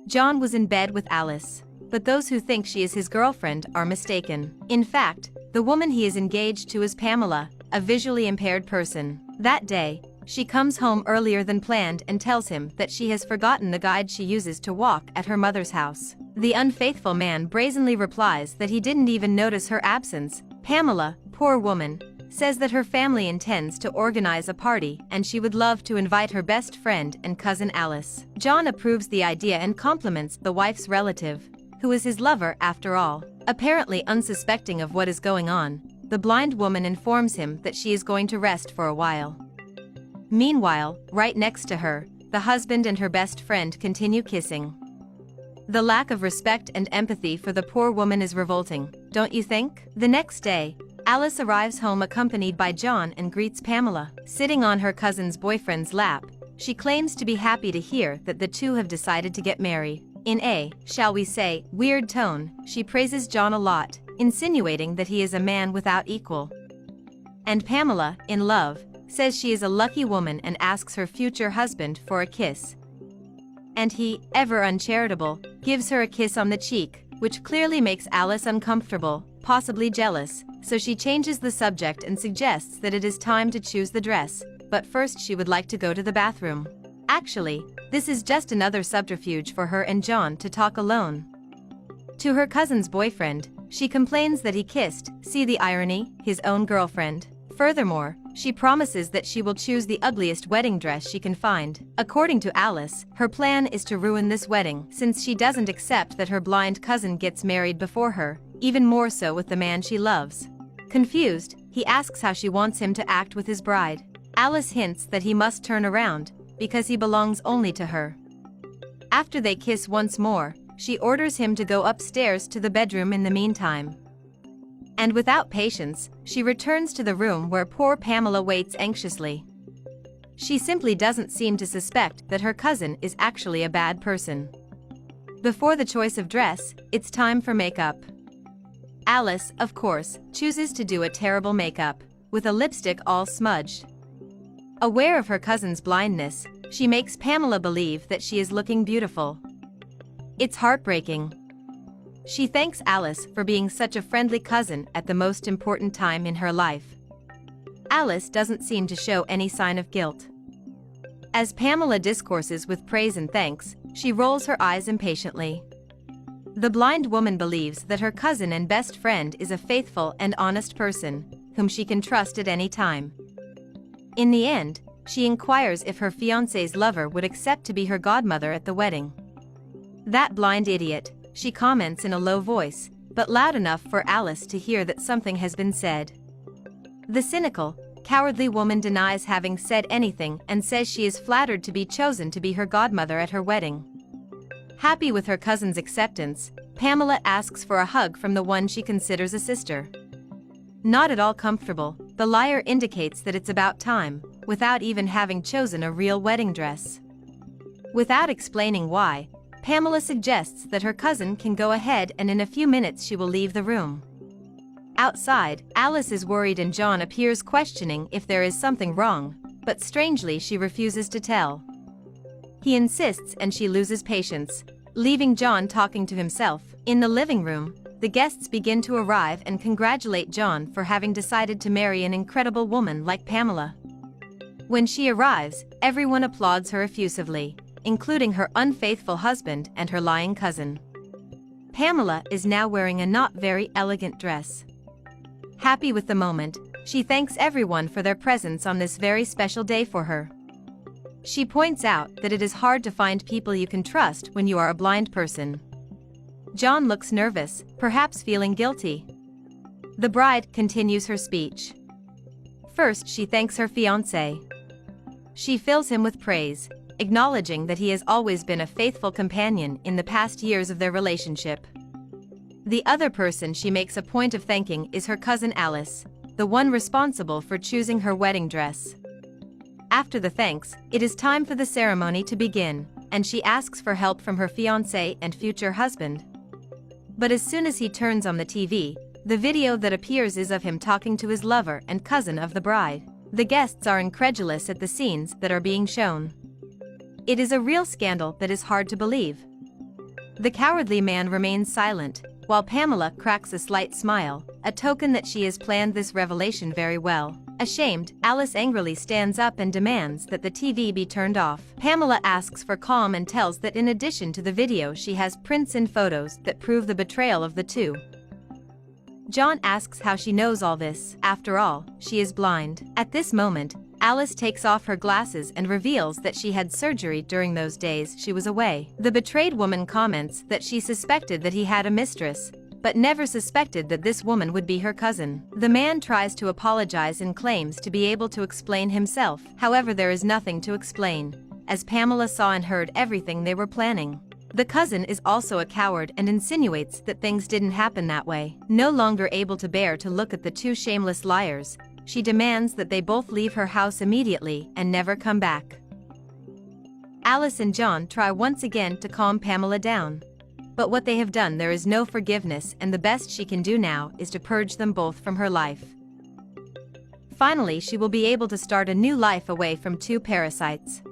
John was in bed with Alice. But those who think she is his girlfriend are mistaken. In fact, the woman he is engaged to is Pamela, a visually impaired person. That day, she comes home earlier than planned and tells him that she has forgotten the guide she uses to walk at her mother's house. The unfaithful man brazenly replies that he didn't even notice her absence. Pamela, poor woman, says that her family intends to organize a party and she would love to invite her best friend and cousin Alice. John approves the idea and compliments the wife's relative, who is his lover after all. Apparently unsuspecting of what is going on, the blind woman informs him that she is going to rest for a while. Meanwhile, right next to her, the husband and her best friend continue kissing. The lack of respect and empathy for the poor woman is revolting, don't you think? The next day, Alice arrives home accompanied by John and greets Pamela. Sitting on her cousin's boyfriend's lap, she claims to be happy to hear that the two have decided to get married. In a, shall we say, weird tone, she praises John a lot, insinuating that he is a man without equal. And Pamela, in love, says she is a lucky woman and asks her future husband for a kiss. And he, ever uncharitable, gives her a kiss on the cheek, which clearly makes Alice uncomfortable, possibly jealous, so she changes the subject and suggests that it is time to choose the dress, but first she would like to go to the bathroom. Actually, this is just another subterfuge for her and John to talk alone. To her cousin's boyfriend, she complains that he kissed, see the irony, his own girlfriend. Furthermore, she promises that she will choose the ugliest wedding dress she can find. According to Alice, her plan is to ruin this wedding, since she doesn't accept that her blind cousin gets married before her, even more so with the man she loves. Confused, he asks how she wants him to act with his bride. Alice hints that he must turn around, because he belongs only to her. After they kiss once more, she orders him to go upstairs to the bedroom in the meantime. And without patience, she returns to the room where poor Pamela waits anxiously. She simply doesn't seem to suspect that her cousin is actually a bad person. Before the choice of dress, it's time for makeup. Alice, of course, chooses to do a terrible makeup, with a lipstick all smudged. Aware of her cousin's blindness, she makes Pamela believe that she is looking beautiful. It's heartbreaking. She thanks Alice for being such a friendly cousin at the most important time in her life. Alice doesn't seem to show any sign of guilt. As Pamela discourses with praise and thanks, she rolls her eyes impatiently. The blind woman believes that her cousin and best friend is a faithful and honest person, whom she can trust at any time. In the end, she inquires if her fiancé's lover would accept to be her godmother at the wedding. That blind idiot, she comments in a low voice, but loud enough for Alice to hear that something has been said. The cynical, cowardly woman denies having said anything and says she is flattered to be chosen to be her godmother at her wedding. Happy with her cousin's acceptance, Pamela asks for a hug from the one she considers a sister. Not at all comfortable, the liar indicates that it's about time, without even having chosen a real wedding dress. Without explaining why, Pamela suggests that her cousin can go ahead and in a few minutes she will leave the room. Outside, Alice is worried and John appears questioning if there is something wrong, but strangely she refuses to tell. He insists and she loses patience, leaving John talking to himself. In the living room, the guests begin to arrive and congratulate John for having decided to marry an incredible woman like Pamela. When she arrives, everyone applauds her effusively, including her unfaithful husband and her lying cousin. Pamela is now wearing a not very elegant dress. Happy with the moment, she thanks everyone for their presence on this very special day for her. She points out that it is hard to find people you can trust when you are a blind person. John looks nervous, perhaps feeling guilty. The bride continues her speech. First, she thanks her fiancé. She fills him with praise, acknowledging that he has always been a faithful companion in the past years of their relationship. The other person she makes a point of thanking is her cousin Alice, the one responsible for choosing her wedding dress. After the thanks, it is time for the ceremony to begin, and she asks for help from her fiancé and future husband. But as soon as he turns on the TV, the video that appears is of him talking to his lover and cousin of the bride. The guests are incredulous at the scenes that are being shown. It is a real scandal that is hard to believe. The cowardly man remains silent, while Pamela cracks a slight smile, a token that she has planned this revelation very well. Ashamed, Alice angrily stands up and demands that the TV be turned off. Pamela asks for calm and tells that in addition to the video she has prints and photos that prove the betrayal of the two. John asks how she knows all this. After all, she is blind. At this moment, Alice takes off her glasses and reveals that she had surgery during those days she was away. The betrayed woman comments that she suspected that he had a mistress, but never suspected that this woman would be her cousin. The man tries to apologize and claims to be able to explain himself. However, there is nothing to explain, as Pamela saw and heard everything they were planning. The cousin is also a coward and insinuates that things didn't happen that way. No longer able to bear to look at the two shameless liars, she demands that they both leave her house immediately and never come back. Alice and John try once again to calm Pamela down. But what they have done, there is no forgiveness, and the best she can do now is to purge them both from her life. Finally, she will be able to start a new life away from two parasites.